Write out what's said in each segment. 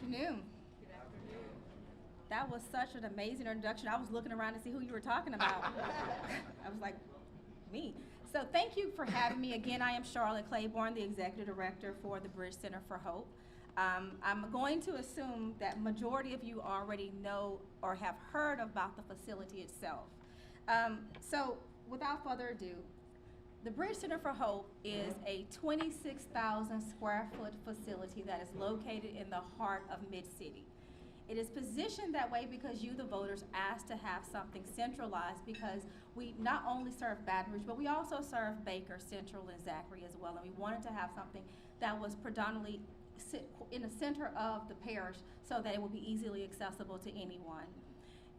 afternoon. Good afternoon. That was such an amazing introduction. I was looking around to see who you were talking about. I was like, me. So thank you for having me again. I am Charlotte Claiborne, the Executive Director for the Bridge Center for Hope. I'm going to assume that majority of you already know or have heard about the facility itself. So without further ado, the Bridge Center for Hope is a 26,000 square foot facility that is located in the heart of Mid-City. It is positioned that way because you, the voters, asked to have something centralized because we not only serve Baton Rouge, but we also serve Baker, Central, and Zachary as well. And we wanted to have something that was predominantly in the center of the parish so that it would be easily accessible to anyone.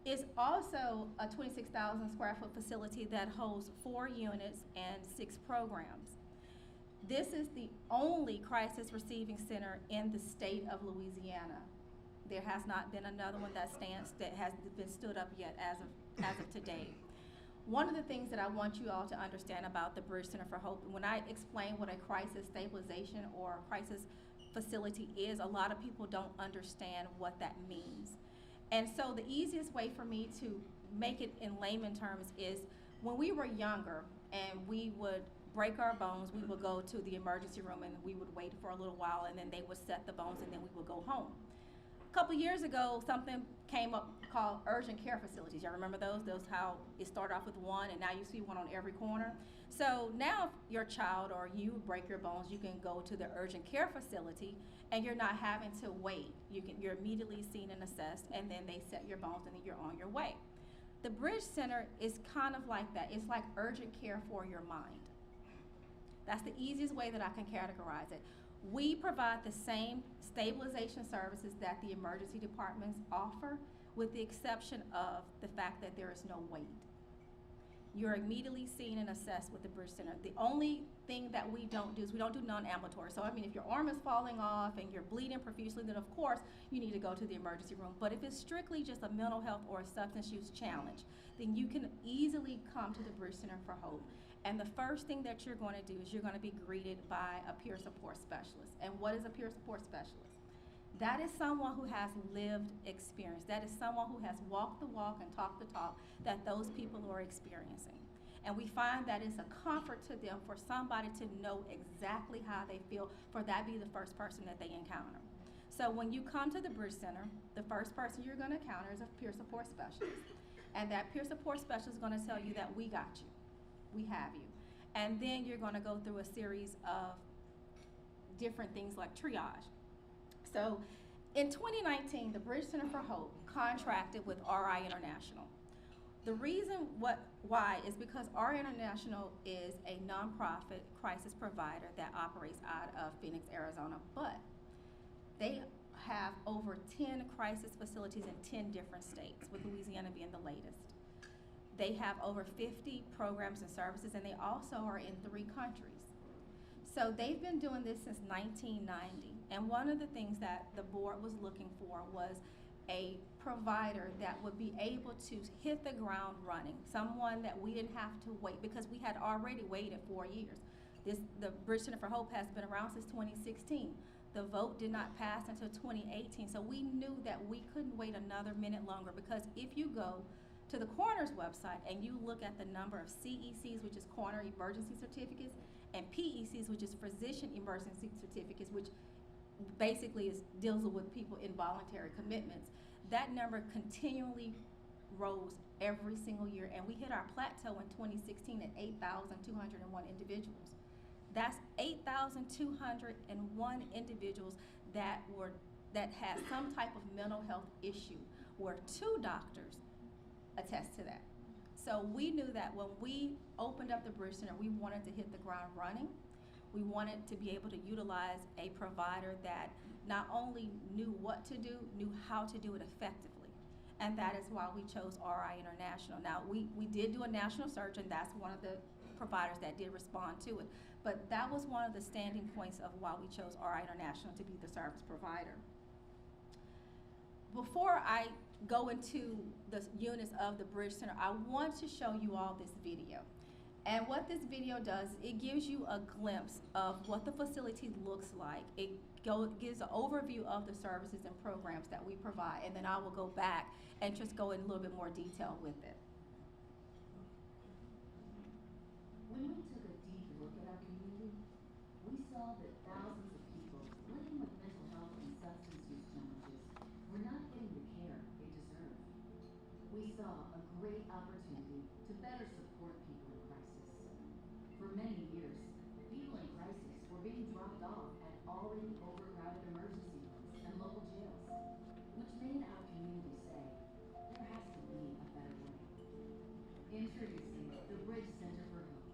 It's also a 26,000 square foot facility that holds 4 units and 6 programs. This is the only crisis receiving center in the state of Louisiana. There has not been another one that has been stood up yet as of today. One of the things that I want you all to understand about the Bridge Center for Hope, when I explain what a crisis stabilization or crisis facility is, a lot of people don't understand what that means. And so the easiest way for me to make it in layman terms is when we were younger and we would break our bones, we would go to the emergency room and we would wait for a little while and then they would set the bones and then we would go home. A couple years ago, something came up called urgent care facilities. Y'all remember those? Those how it started off with one and now you see one on every corner. So now if your child or you break your bones, you can go to the urgent care facility and you're not having to wait. You're immediately seen and assessed and then they set your bones and then you're on your way. The Bridge Center is kind of like that. It's like urgent care for your mind. That's the easiest way that I can categorize it. We provide the same stabilization services that the emergency departments offer, with the exception of the fact that there is no wait. You're immediately seen and assessed with the Bridge Center. The only thing that we don't do is we don't do non-ambulatory. So I mean, if your arm is falling off and you're bleeding profusely, then of course you need to go to the emergency room. But if it's strictly just a mental health or a substance use challenge, then you can easily come to the Bridge Center for Hope. And the first thing that you're going to do is you're going to be greeted by a peer support specialist. And what is a peer support specialist? That is someone who has lived experience. That is someone who has walked the walk and talked the talk that those people are experiencing. And we find that it's a comfort to them for somebody to know exactly how they feel, for that be the first person that they encounter. So when you come to the Bridge Center, the first person you're going to encounter is a peer support specialist. And that peer support specialist is going to tell you that we got you. We have you. And then you're going to go through a series of different things like triage. So in 2019, the Bridge Center for Hope contracted with RI International. The reason why is because RI International is a nonprofit crisis provider that operates out of Phoenix, Arizona, but they have over 10 crisis facilities in 10 different states, with Louisiana being the latest. They have over 50 programs and services, and they also are in 3 countries. So they've been doing this since 1990, and one of the things that the board was looking for was a provider that would be able to hit the ground running, someone that we didn't have to wait, because we had already waited 4 years. The Bridge Center for Hope has been around since 2016. The vote did not pass until 2018, so we knew that we couldn't wait another minute longer, because if you go to the coroner's website and you look at the number of CECs, which is coroner emergency certificates, and PECs, which is physician emergency certificates, which basically deals with people involuntary commitments, that number continually rose every single year, and we hit our plateau in 2016 at 8,201 individuals. That's 8,201 individuals that had some type of mental health issue, where 2 doctors attest to that. So we knew that when we opened up the Bridge Center, we wanted to hit the ground running. We wanted to be able to utilize a provider that not only knew what to do, knew how to do it effectively. And that is why we chose RI International. Now, we did do a national search, and that's one of the providers that did respond to it. But that was one of the standing points of why we chose RI International to be the service provider. Before I go into the units of the Bridge Center, I want to show you all this video. And what this video does, it gives you a glimpse of what the facility looks like. It gives an overview of the services and programs that we provide, and then I will go back and just go in a little bit more detail with it. When we took a deep look at our community, we saw that thousands of people living with mental health and substance use challenges were not getting the care they deserve. We saw a great opportunity to better support people in crisis. For many years, people in crisis were being dropped off at already overcrowded emergency rooms and local jails, which made our community say, there has to be a better way. Introducing the Bridge Center for Hope,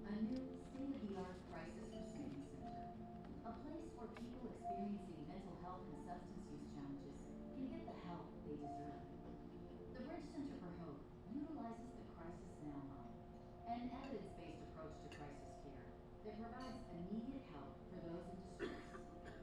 a new state-of-the-art crisis receiving center, a place where people experiencing mental health and substance use challenges can get the help they deserve. The Bridge Center for Hope utilizes the Crisis Now model, an evidence-based approach to crisis care that provides immediate help for those in distress,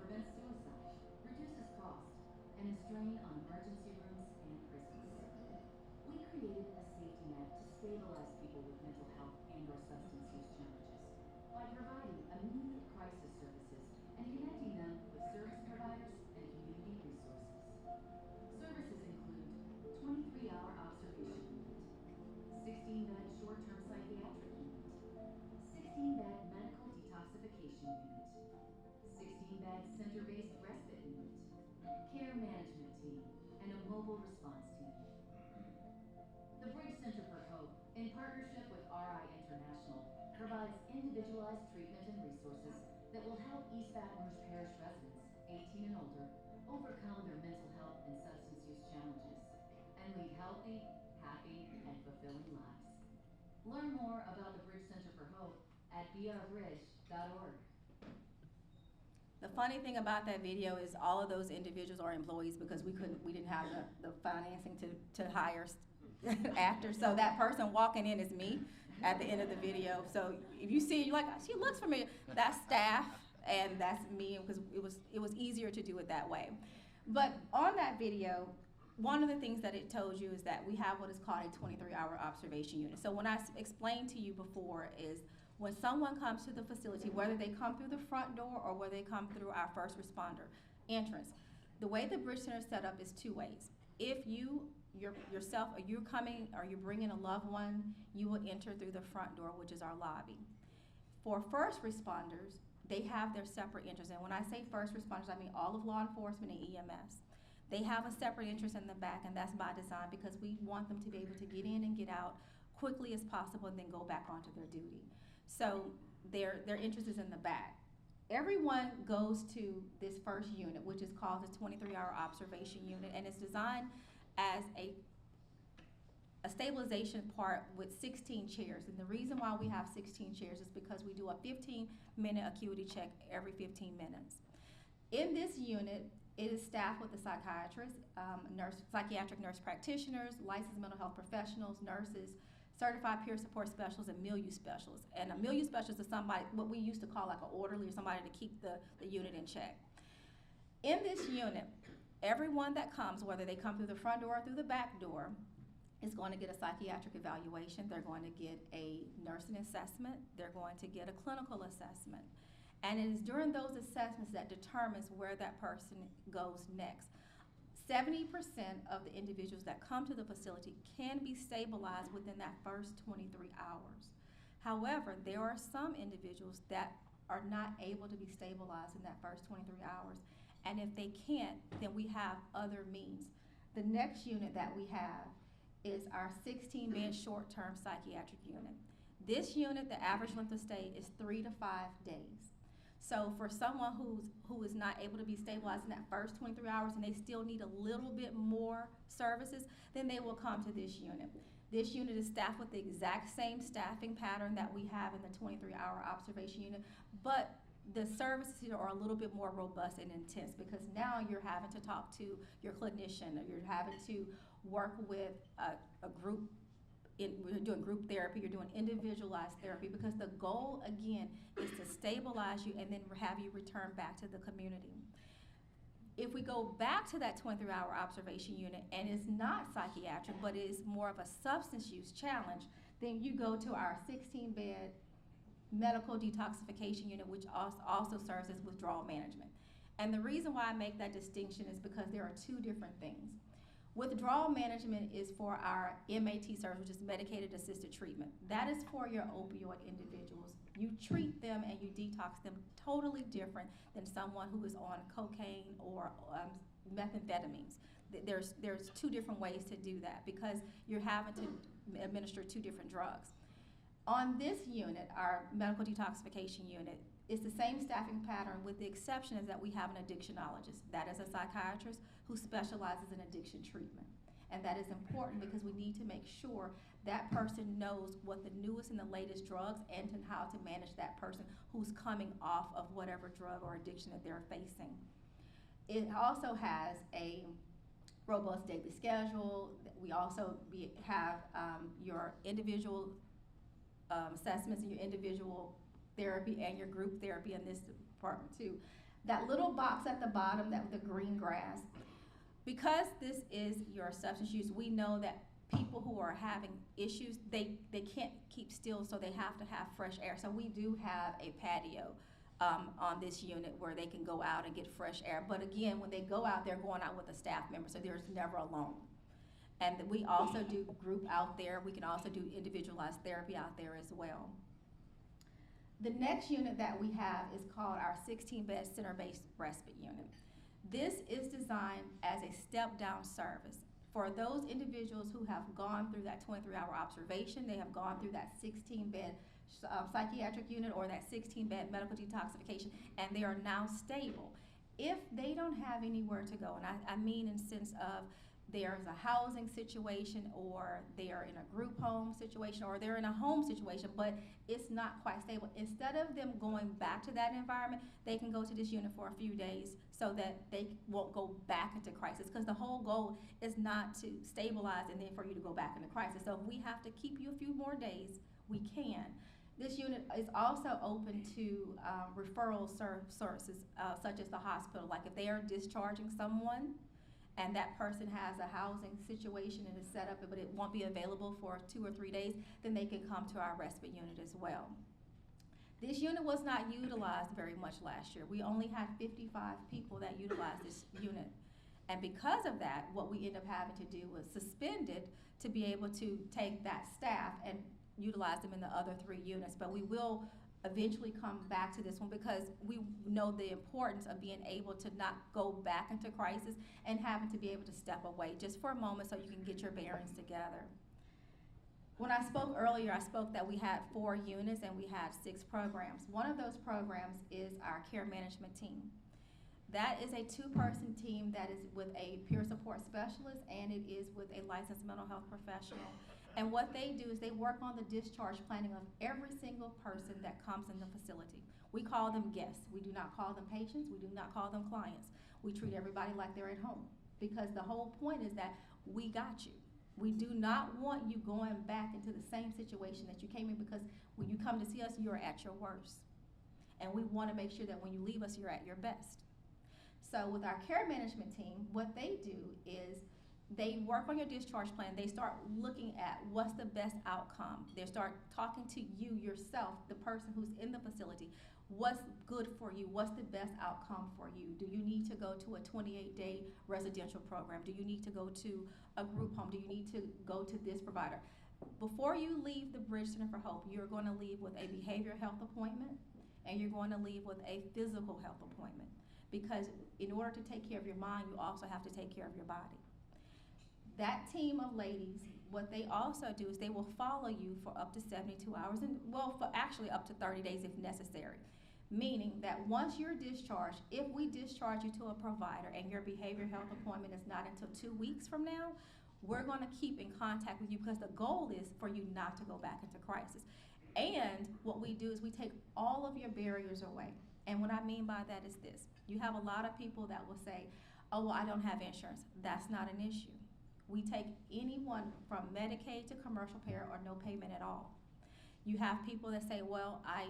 prevents suicide, reduces cost, and the strain on emergency rooms and prisons. We created a safety net to stabilize people with mental health and/or substance use challenges by providing immediate crisis services and connecting them with service providers and community resources. Services include 23-hour observation unit, 16-bed short-term psychiatric unit, 16-bed medical detoxification unit, 16-bed center-based respite unit, care management team, and a mobile response team. The Bridge Center for Hope, in partnership with RI International, provides individualized treatment and resources that will help East Baton Rouge Parish residents, 18 and older, overcome their mental health and substance use challenges and lead healthy, happy, and fulfilling lives. Learn more about the Bridge Center for Hope at brbridge.org. The funny thing about that video is all of those individuals are employees because we didn't have the financing to hire actors. So that person walking in is me at the end of the video. So if you see, you're like, she looks familiar. That's staff, and that's me because it was easier to do it that way. But on that video, one of the things that it told you is that we have what is called a 23-hour observation unit. So when I explained to you before is when someone comes to the facility, whether they come through the front door or whether they come through our first responder entrance, the way the Bridge Center is set up is two ways. If yourself, or you're coming or you're bringing a loved one, you will enter through the front door, which is our lobby. For first responders, they have their separate entrance. And when I say first responders, I mean all of law enforcement and EMS. They have a separate entrance in the back, and that's by design because we want them to be able to get in and get out quickly as possible and then go back onto their duty. So their entrance is in the back. Everyone goes to this first unit, which is called the 23-hour observation unit, and it's designed as a stabilization part with 16 chairs. And the reason why we have 16 chairs is because we do a 15-minute acuity check every 15 minutes. In this unit, it is staffed with a psychiatrist, psychiatric nurse practitioners, licensed mental health professionals, nurses, certified peer support specialists, and milieu specialists. And a milieu specialist is somebody, what we used to call like an orderly, or somebody to keep the unit in check. In this unit, everyone that comes, whether they come through the front door or through the back door, is going to get a psychiatric evaluation. They're going to get a nursing assessment. They're going to get a clinical assessment. And it is during those assessments that determines where that person goes next. 70% of the individuals that come to the facility can be stabilized within that first 23 hours. However, there are some individuals that are not able to be stabilized in that first 23 hours. And if they can't, then we have other means. The next unit that we have is our 16-bed short-term psychiatric unit. This unit, the average length of stay is 3 to 5 days. So for someone who is not able to be stabilized in that first 23 hours and they still need a little bit more services, then they will come to this unit. This unit is staffed with the exact same staffing pattern that we have in the 23-hour observation unit, but the services here are a little bit more robust and intense because now you're having to talk to your clinician, or you're having to work with a group. We're doing group therapy, you're doing individualized therapy, because the goal, again, is to stabilize you and then have you return back to the community. If we go back to that 23-hour observation unit and it's not psychiatric, but it is more of a substance use challenge, then you go to our 16-bed medical detoxification unit, which also serves as withdrawal management. And the reason why I make that distinction is because there are two different things. Withdrawal management is for our MAT service, which is medicated assisted treatment. That is for your opioid individuals. You treat them and you detox them totally different than someone who is on cocaine or methamphetamines. There's two different ways to do that because you're having to administer two different drugs. On this unit, our medical detoxification unit, it's the same staffing pattern with the exception is that we have an addictionologist. That is a psychiatrist who specializes in addiction treatment. And that is important because we need to make sure that person knows what the newest and the latest drugs and how to manage that person who's coming off of whatever drug or addiction that they're facing. It also has a robust daily schedule. We also have your individual assessments and your individual therapy and your group therapy in this department too. That little box at the bottom, that with the green grass, because this is your substance use, we know that people who are having issues, they can't keep still, so they have to have fresh air. So we do have a patio on this unit where they can go out and get fresh air. But again, when they go out, they're going out with a staff member, so there's never alone. And we also do group out there. We can also do individualized therapy out there as well. The next unit that we have is called our 16-bed center-based respite unit. This is designed as a step-down service for those individuals who have gone through that 23-hour observation, they have gone through that 16-bed psychiatric unit or that 16-bed medical detoxification, and they are now stable. If they don't have anywhere to go, and I mean in the sense of there's a housing situation or they're in a group home situation or they're in a home situation, but it's not quite stable. Instead of them going back to that environment, they can go to this unit for a few days so that they won't go back into crisis, because the whole goal is not to stabilize and then for you to go back into crisis. So if we have to keep you a few more days, we can. This unit is also open to referral sources such as the hospital. Like if they are discharging someone and that person has a housing situation and is set up, but it won't be available for 2 or 3 days, then they can come to our respite unit as well. This unit was not utilized very much last year. We only had 55 people that utilized this unit. And because of that, what we ended up having to do was suspend it to be able to take that staff and utilize them in the other 3 units. But we will eventually come back to this one because we know the importance of being able to not go back into crisis and having to be able to step away just for a moment so you can get your bearings together. When I spoke earlier, I spoke that we had 4 units and we had 6 programs. One of those programs is our care management team. That is a 2-person team that is with a peer support specialist and it is with a licensed mental health professional. And what they do is they work on the discharge planning of every single person that comes in the facility. We call them guests. We do not call them patients. We do not call them clients. We treat everybody like they're at home because the whole point is that we got you. We do not want you going back into the same situation that you came in, because when you come to see us, you're at your worst. And we want to make sure that when you leave us, you're at your best. So with our care management team, what they do is they work on your discharge plan. They start looking at what's the best outcome. They start talking to you yourself, the person who's in the facility. What's good for you? What's the best outcome for you? Do you need to go to a 28-day residential program? Do you need to go to a group home? Do you need to go to this provider? Before you leave the Bridge Center for Hope, you're going to leave with a behavioral health appointment and you're going to leave with a physical health appointment, because in order to take care of your mind, you also have to take care of your body. That team of ladies, what they also do is they will follow you for up to 72 hours, and well, for actually up to 30 days if necessary. Meaning that once you're discharged, if we discharge you to a provider and your behavioral health appointment is not until 2 weeks from now, we're going to keep in contact with you because the goal is for you not to go back into crisis. And what we do is we take all of your barriers away. And what I mean by that is this. You have a lot of people that will say, oh, well, I don't have insurance. That's not an issue. We take anyone from Medicaid to commercial payer or no payment at all. You have people that say, well, I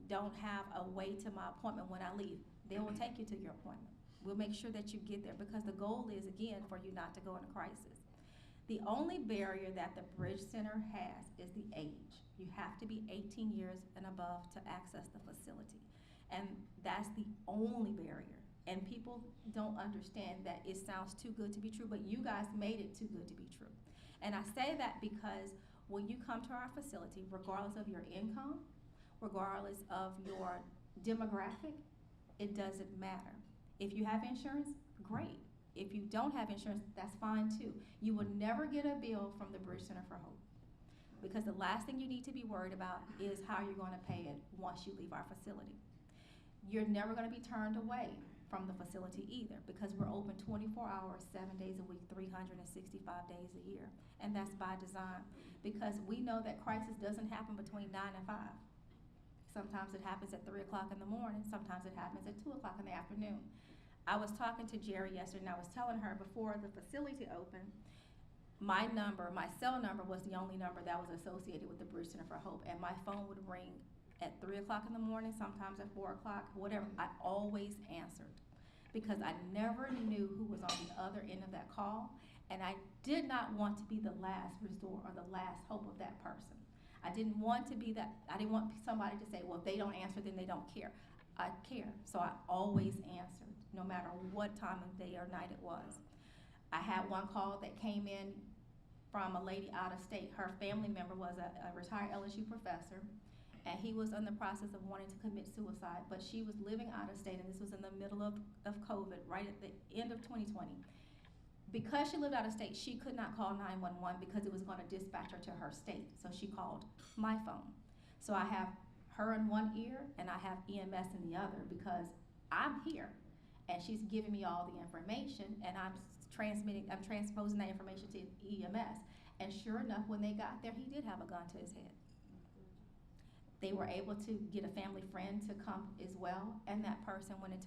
don't have a way to my appointment when I leave. They will take you to your appointment. We'll make sure that you get there because the goal is, again, for you not to go into crisis. The only barrier that the Bridge Center has is the age. You have to be 18 years and above to access the facility. And that's the only barrier. And people don't understand that it sounds too good to be true, but you guys made it too good to be true. And I say that because when you come to our facility, regardless of your income, regardless of your demographic, it doesn't matter. If you have insurance, great. If you don't have insurance, that's fine too. You will never get a bill from the Bridge Center for Hope, because the last thing you need to be worried about is how you're going to pay it once you leave our facility. You're never going to be turned away from the facility either, because we're open 24 hours, 7 days a week, 365 days a year. And that's by design, because we know that crisis doesn't happen between 9 and 5. Sometimes it happens at 3 o'clock in the morning, sometimes it happens at 2 o'clock in the afternoon. I was talking to Jerry yesterday, and I was telling her before the facility opened, my cell number was the only number that was associated with the Bridge Center for Hope, and my phone would ring at 3 o'clock in the morning, sometimes at 4 o'clock, whatever. I always answered, because I never knew who was on the other end of that call, and I did not want to be the last resort or the last hope of that person. I didn't want to be that. I didn't want somebody to say, well, if they don't answer, then they don't care. I care, so I always answered, no matter what time of day or night it was. I had one call that came in from a lady out of state. Her family member was a retired LSU professor, and he was in the process of wanting to commit suicide, but she was living out of state, and this was in the middle of COVID, right at the end of 2020. Because she lived out of state, she could not call 911 because it was going to dispatch her to her state, so she called my phone. So I have her in one ear, and I have EMS in the other, because I'm here, and she's giving me all the information, and I'm transposing that information to EMS. And sure enough, when they got there, he did have a gun to his head. They were able to get a family friend to come as well, and that person went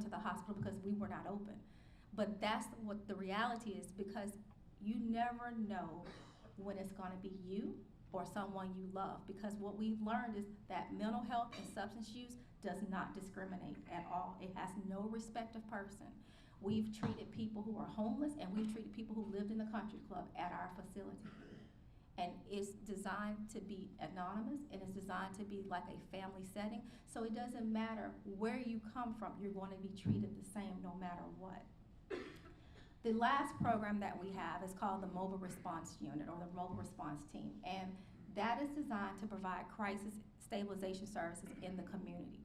to the hospital because we were not open. But that's what the reality is, because you never know when it's going to be you or someone you love, because what we've learned is that mental health and substance use does not discriminate at all. It has no respect of person. We've treated people who are homeless, and we've treated people who lived in the country club at our facility. And it's designed to be anonymous, and it's designed to be like a family setting. So it doesn't matter where you come from, you're going to be treated the same no matter what. The last program that we have is called the Mobile Response Unit, or the Mobile Response Team, and that is designed to provide crisis stabilization services in the community.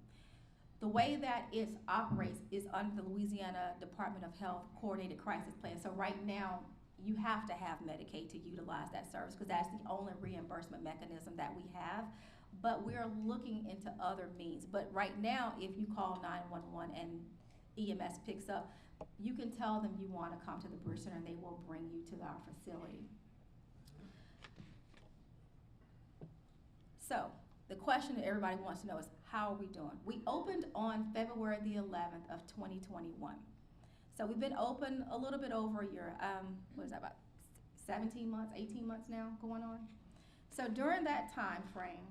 The way that it operates is under the Louisiana Department of Health Coordinated Crisis Plan. So right now, you have to have Medicaid to utilize that service, because that's the only reimbursement mechanism that we have. But we're looking into other means. But right now, if you call 911 and EMS picks up, you can tell them you want to come to the Bridge Center, and they will bring you to our facility. So the question that everybody wants to know is, how are we doing? We opened on February the 11th of 2021. So we've been open a little bit over a year. What is that, about 17 months, 18 months now going on? So during that time frame,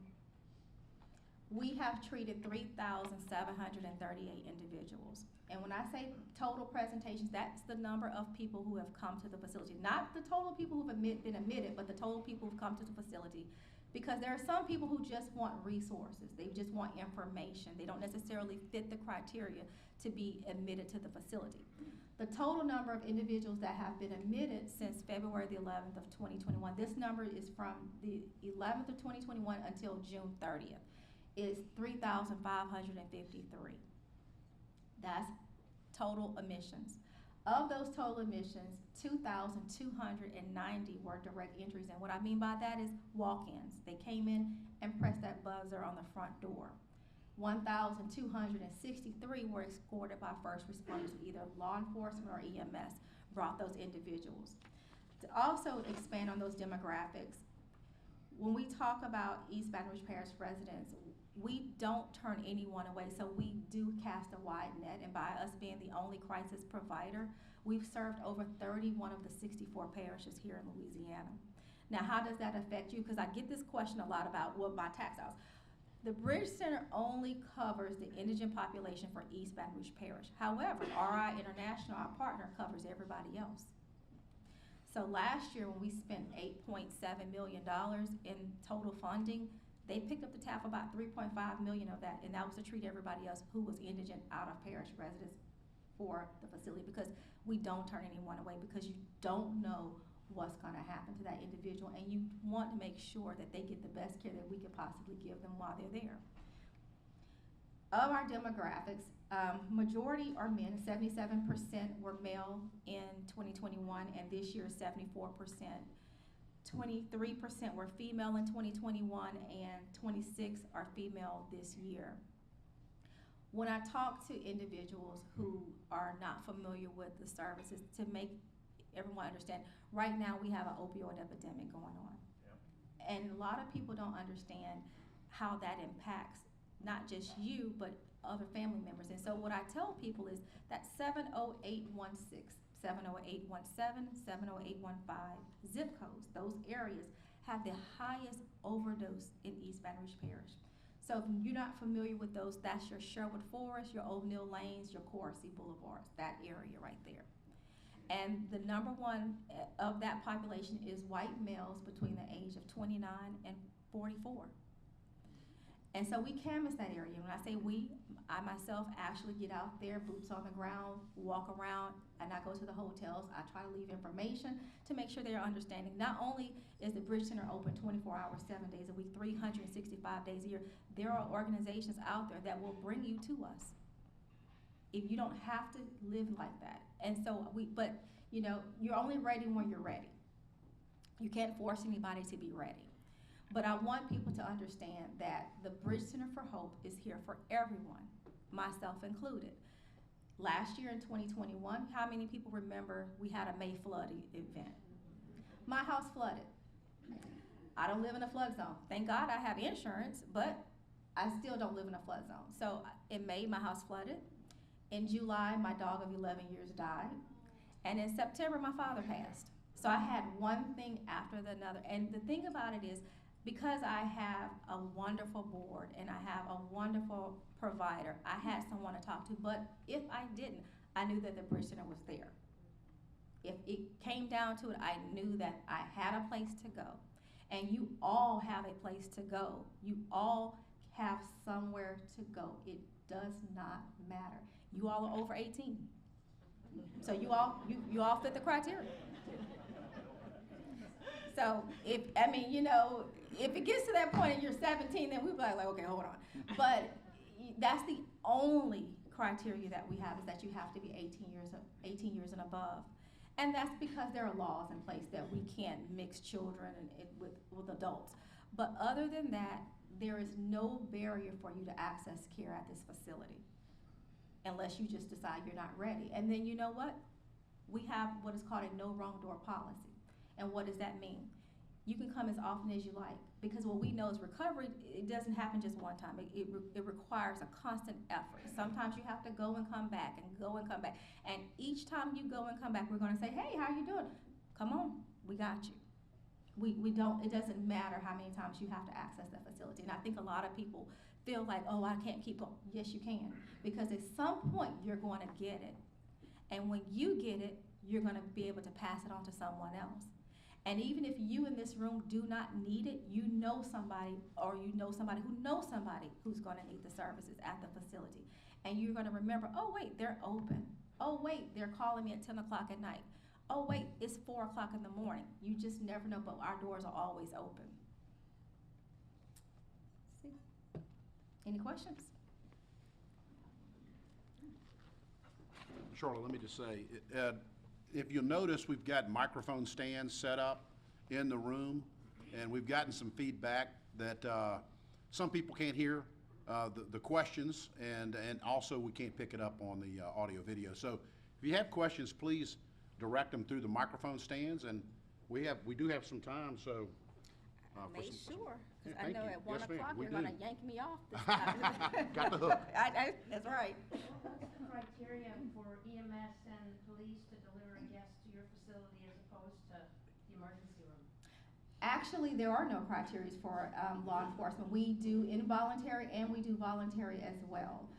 we have treated 3,738 individuals. And when I say total presentations, that's the number of people who have come to the facility. Not the total people who have been admitted, but the total people who've come to the facility. Because there are some people who just want resources. They just want information. They don't necessarily fit the criteria to be admitted to the facility. The total number of individuals that have been admitted since February the 11th of 2021, this number is from the 11th of 2021 until June 30th, is 3,553. That's total admissions. Of those total admissions, 2,290 were direct entries. And what I mean by that is walk-ins. They came in and pressed that buzzer on the front door. 1,263 were escorted by first responders, either law enforcement or EMS, brought those individuals. To also expand on those demographics, when we talk about East Baton Rouge Parish residents, we don't turn anyone away, so we do cast a wide net, and by us being the only crisis provider, we've served over 31 of the 64 parishes here in Louisiana. Now, how does that affect you? Because I get this question a lot about what my tax house. The Bridge Center only covers the indigent population for East Baton Rouge Parish. However, RI International, our partner, covers everybody else. So last year, when we spent $8.7 million in total funding, they picked up the tab for about 3.5 million of that, and that was to treat everybody else who was indigent out of parish residence for the facility, because we don't turn anyone away, because you don't know what's gonna happen to that individual, and you want to make sure that they get the best care that we could possibly give them while they're there. Of our demographics, majority are men. 77% were male in 2021, and this year 74%. 23% were female in 2021, and 26 are female this year. When I talk to individuals who are not familiar with the services, to make everyone understand, right now we have an opioid epidemic going on. Yep. And a lot of people don't understand how that impacts not just you, but other family members. And so what I tell people is that 70816, 70817, 70815 zip codes, those areas have the highest overdose in East Baton Rouge Parish. So if you're not familiar with those, that's your Sherwood Forest, your O'Neill Lanes, your Corsi Boulevards, that area right there. And the number one of that population is white males between the age of 29 and 44. And so we canvass that area. When I say we, I myself actually get out there, boots on the ground, walk around, and I go to the hotels. I try to leave information to make sure they're understanding. Not only is the Bridge Center open 24 hours, 7 days a week, 365 days a year, there are organizations out there that will bring you to us. If you don't have to live like that. And so but you know, you're only ready when you're ready. You can't force anybody to be ready. But I want people to understand that the Bridge Center for Hope is here for everyone, myself included. Last year in 2021, how many people remember we had a May flood event? My house flooded. I don't live in a flood zone. Thank God I have insurance, but I still don't live in a flood zone. So in May, my house flooded. In July, my dog of 11 years died. And in September, my father passed. So I had one thing after another. And the thing about it is, because I have a wonderful board and I have a wonderful provider, I had someone to talk to. But if I didn't, I knew that the Bridge Center was there. If it came down to it, I knew that I had a place to go. And you all have a place to go. You all have somewhere to go. It does not matter. You all are over 18. So you all fit the criteria. So if it gets to that point and you're 17, then we'll be like, okay, hold on. But that's the only criteria that we have, is that you have to be 18 years and above. And that's because there are laws in place that we can't mix children with adults. But other than that, there is no barrier for you to access care at this facility, unless you just decide you're not ready. And then you know what? We have what is called a no wrong door policy. And what does that mean? You can come as often as you like, because what we know is recovery, it doesn't happen just one time. It requires a constant effort. Sometimes you have to go and come back and go and come back. And each time you go and come back, we're gonna say, hey, how you doing? Come on, we got you. It doesn't matter how many times you have to access that facility. And I think a lot of people feel like, oh, I can't keep going. Yes, you can. Because at some point, you're going to get it. And when you get it, you're going to be able to pass it on to someone else. And even if you in this room do not need it, you know somebody, or you know somebody who knows somebody who's going to need the services at the facility. And you're going to remember, oh, wait, they're open. Oh, wait, they're calling me at 10 o'clock at night. Oh, wait, it's 4 o'clock in the morning. You just never know, but our doors are always open. See? Any questions? Charlotte, let me just say, if you'll notice, we've got microphone stands set up in the room, and we've gotten some feedback that some people can't hear the questions, and also we can't pick it up on the audio video. So if you have questions, please direct them through the microphone stands, and we do have some time, so. I made sure, because I Thank know you. at 1 Yes, ma'am, o'clock we you're going to do. yank me off this time. Got the hook. That's right. What's the criteria for EMS and police to deliver a guest to your facility as opposed to the emergency room? Actually, there are no criteria for law enforcement. We do involuntary and we do voluntary as well.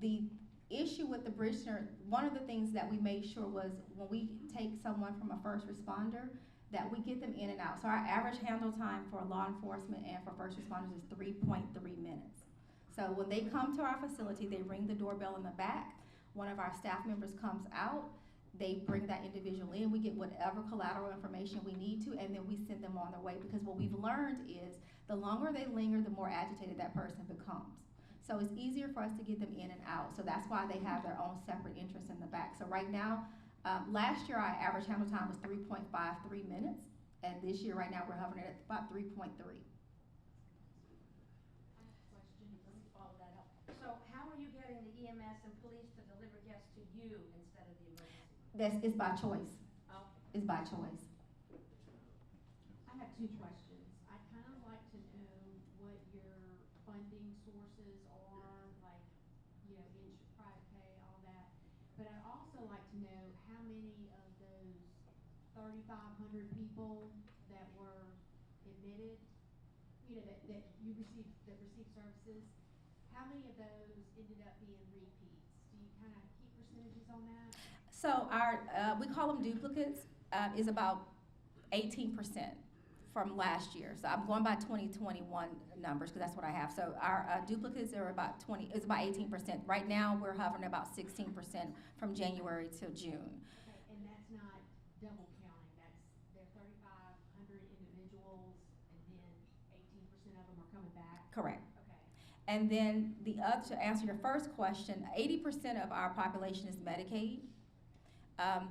The issue with the bridge center, one of the things that we made sure was when we take someone from a first responder, that we get them in and out. So our average handle time for law enforcement and for first responders is 3.3 minutes. So when they come to our facility, they ring the doorbell in the back. One of our staff members comes out, they bring that individual in, we get whatever collateral information we need to, and then we send them on their way, because what we've learned is the longer they linger, the more agitated that person becomes. So it's easier for us to get them in and out. So that's why they have their own separate entrance in the back. So right now, last year our average handle time was 3.53 minutes, and this year right now we're hovering at about 3.3. I have a question, let me follow that up. So how are you getting the EMS and police to deliver guests to you instead of the emergency? It's by choice. Okay. It's by choice. I have two questions. I'd kind of like to know what your funding sources are, like, private pay, all that. But I'd also like to know how many of those 3,500 people that were admitted, that received services, how many of those ended up being repeats? Do you kind of keep percentages on that? So our, we call them duplicates, is about 18% from last year. So I'm going by 2021 numbers because that's what I have. So our duplicates are about 18%. Right now we're hovering about 16% from January till June. Okay, and that's not double counting, they're 3,500 individuals, and then 18% of them are coming back? Correct. Okay. And then to answer your first question, 80% of our population is Medicaid.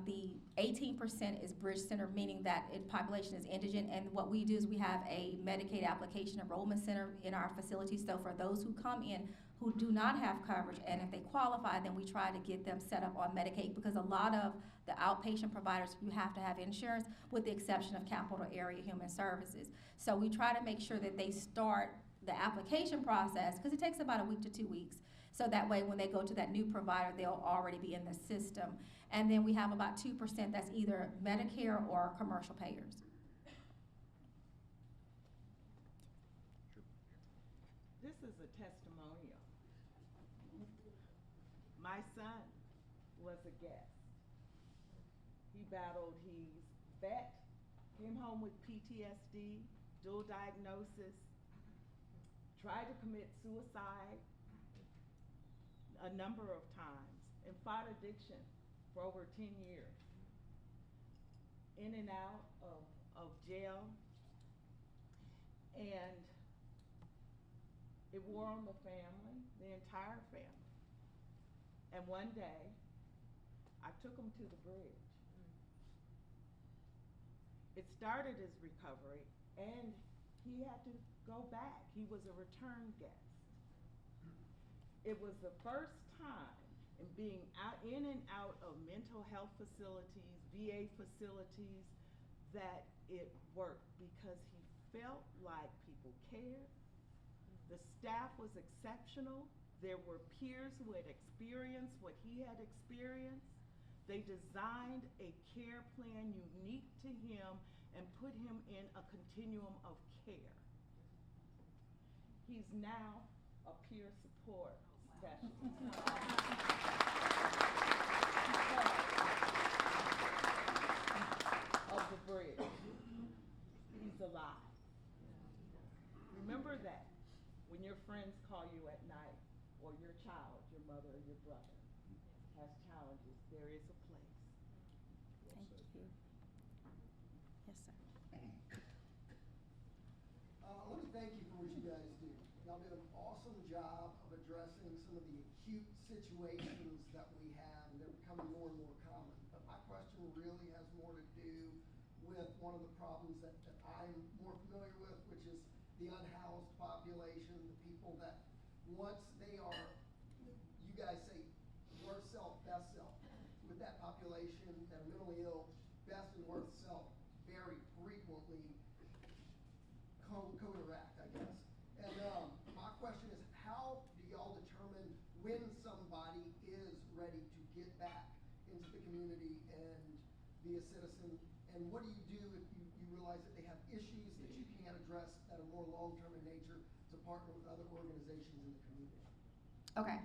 The 18% is Bridge Center, meaning that population is indigent, and what we do is we have a Medicaid application enrollment center in our facility. So for those who come in who do not have coverage, and if they qualify, then we try to get them set up on Medicaid, because a lot of the outpatient providers, you have to have insurance, with the exception of Capital Area Human Services. So we try to make sure that they start the application process, because it takes about a week to 2 weeks. So that way when they go to that new provider, they'll already be in the system. And then we have about 2% that's either Medicare or commercial payers. This is a testimonial. My son was a guest. He battled, he's vet, came home with PTSD, dual diagnosis, tried to commit suicide a number of times, and fought addiction for over 10 years. In and out of jail, and it wore on the family, the entire family. And one day, I took him to the bridge. It started his recovery, and he had to go back. He was a return guest. It was the first time in being in and out of mental health facilities, VA facilities, that it worked, because he felt like people cared. The staff was exceptional. There were peers who had experienced what he had experienced. They designed a care plan unique to him and put him in a continuum of care. He's now a peer support specialist. Of the bridge. He's alive. Remember that when your friends call you at night, or your child, your mother or your brother has challenges, there is a place. Thank you. Yes, sir. Let me thank you for what you guys do. Y'all do an awesome job of addressing some of the acute situations that we have, and they're becoming more and more common. But my question really has more to do with one of the problems that I'm more familiar with, which is the unhoused population, the people that once they are, you guys say, worst self, best self. With that population that are mentally ill, best and worst self very frequently co-interact, I guess. And my question is, how do y'all determine when somebody is ready to get back into the community and be a citizen? And what do you do if you realize that they have issues that you can't address that are more long-term in nature, to partner with other organizations in the community? Okay.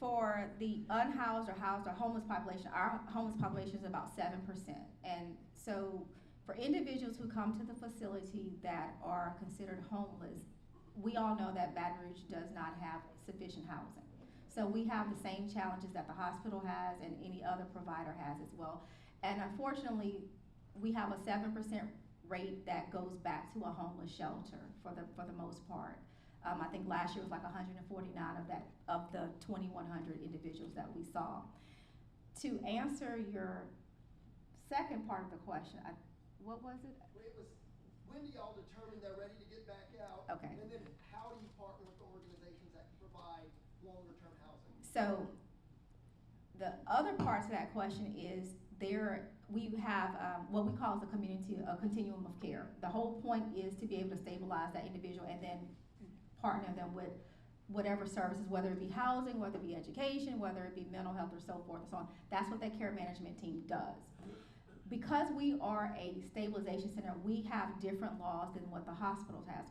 For the unhoused or housed or homeless population, our homeless population is about 7%. And so for individuals who come to the facility that are considered homeless, we all know that Baton Rouge does not have sufficient housing. So we have the same challenges that the hospital has and any other provider has as well. And unfortunately, we have a 7% rate that goes back to a homeless shelter for the most part. I think last year was like 149 of the 2,100 individuals that we saw. To answer your second part of the question, what was it? Well, it was, when do y'all determine they're ready to get back out? Okay. And then how do you partner with the organizations that can provide longer-term housing? So the other part to that question is we have what we call as a continuum of care. The whole point is to be able to stabilize that individual and then partner them with whatever services, whether it be housing, whether it be education, whether it be mental health or so forth and so on. That's what that care management team does. Because we are a stabilization center, we have different laws than what the hospitals has.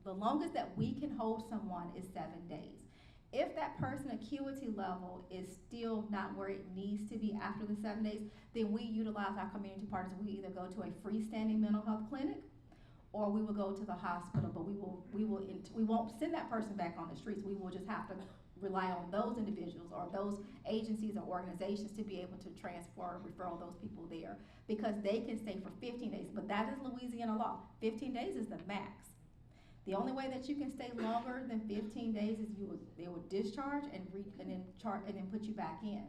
The longest that we can hold someone is 7 days. If that person acuity level is still not where it needs to be after the 7 days, then we utilize our community partners. We either go to a freestanding mental health clinic or we will go to the hospital, but we won't send that person back on the streets. We will just have to rely on those individuals or those agencies or organizations to be able to transfer or refer those people there because they can stay for 15 days, but that is Louisiana law. 15 days is the max. The only way that you can stay longer than 15 days is they will discharge and then put you back in.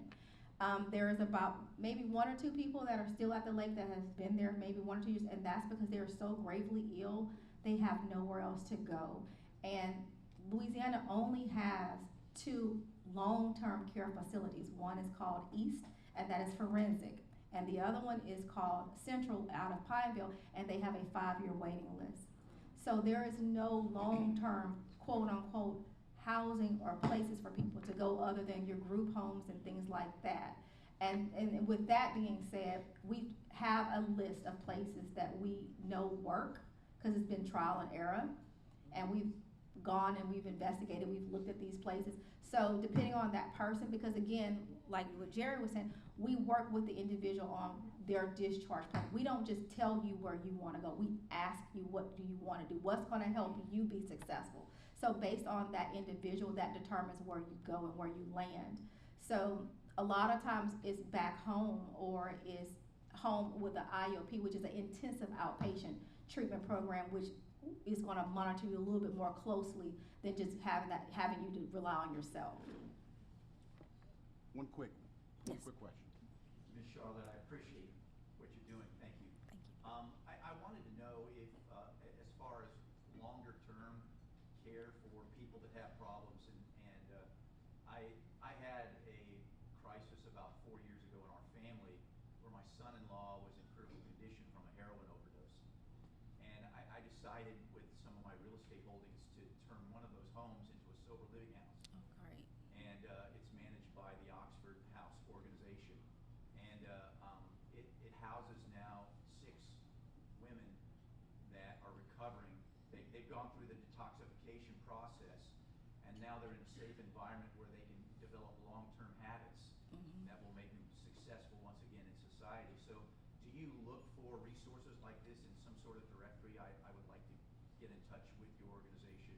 There is about maybe 1 or 2 people that are still at the lake that has been there maybe 1 or 2 years, and that's because they're so gravely ill, they have nowhere else to go. And Louisiana only has 2 long-term care facilities. One is called East, and that is forensic. And the other one is called Central out of Pineville, and they have a 5-year waiting list. So there is no long-term, quote-unquote, housing or places for people to go other than your group homes and things like that. And with that being said, we have a list of places that we know work because it's been trial and error. And we've gone and we've investigated, we've looked at these places. So depending on that person, because again, like what Jerry was saying, we work with the individual on their discharge plan. We don't just tell you where you want to go. We ask you, what do you want to do? What's going to help you be successful? So based on that individual, that determines where you go and where you land. So a lot of times it's back home or is home with an IOP, which is an intensive outpatient treatment program, which is going to monitor you a little bit more closely than just having you to rely on yourself. One quick Yes. question. Ms. Charlotte, I appreciate what you're doing. Thank you. Thank you. I wanted to know if, as far as longer term care for people that have problems, and I had a crisis about 4 years ago in our family where my son-in-law was in critical condition from a heroin overdose. And I decided with some of my real estate holdings to turn one of those homes into a sober living house. Oh, great. And it's managed by the Oxford House organization. And it houses now 6 women that are recovering. They've gone through the detoxification process, and now they're in a safe environment where they can develop long-term habits that will make them successful once again in society. So do you look for resources like this in some sort of directory? I would like to get in touch with your organization.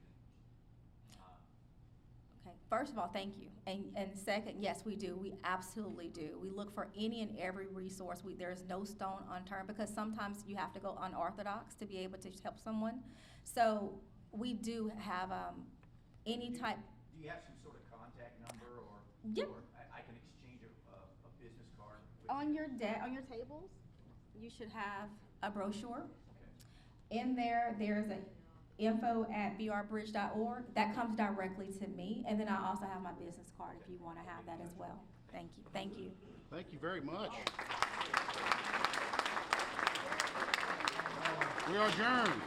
Okay, first of all, thank you. And second, yes, we do. We absolutely do. We look for any and every resource. There's no stone unturned because sometimes you have to go unorthodox to be able to help someone. So we do have any type. Do you have some sort of contact number or, Yep. or I can exchange a business card with On you? your tables, you should have a brochure. Okay. In there's a info@vrbridge.org. That comes directly to me. And then I also have my business card if you want to have that as well. Thank you. Thank you. Thank you very much. We are adjourned.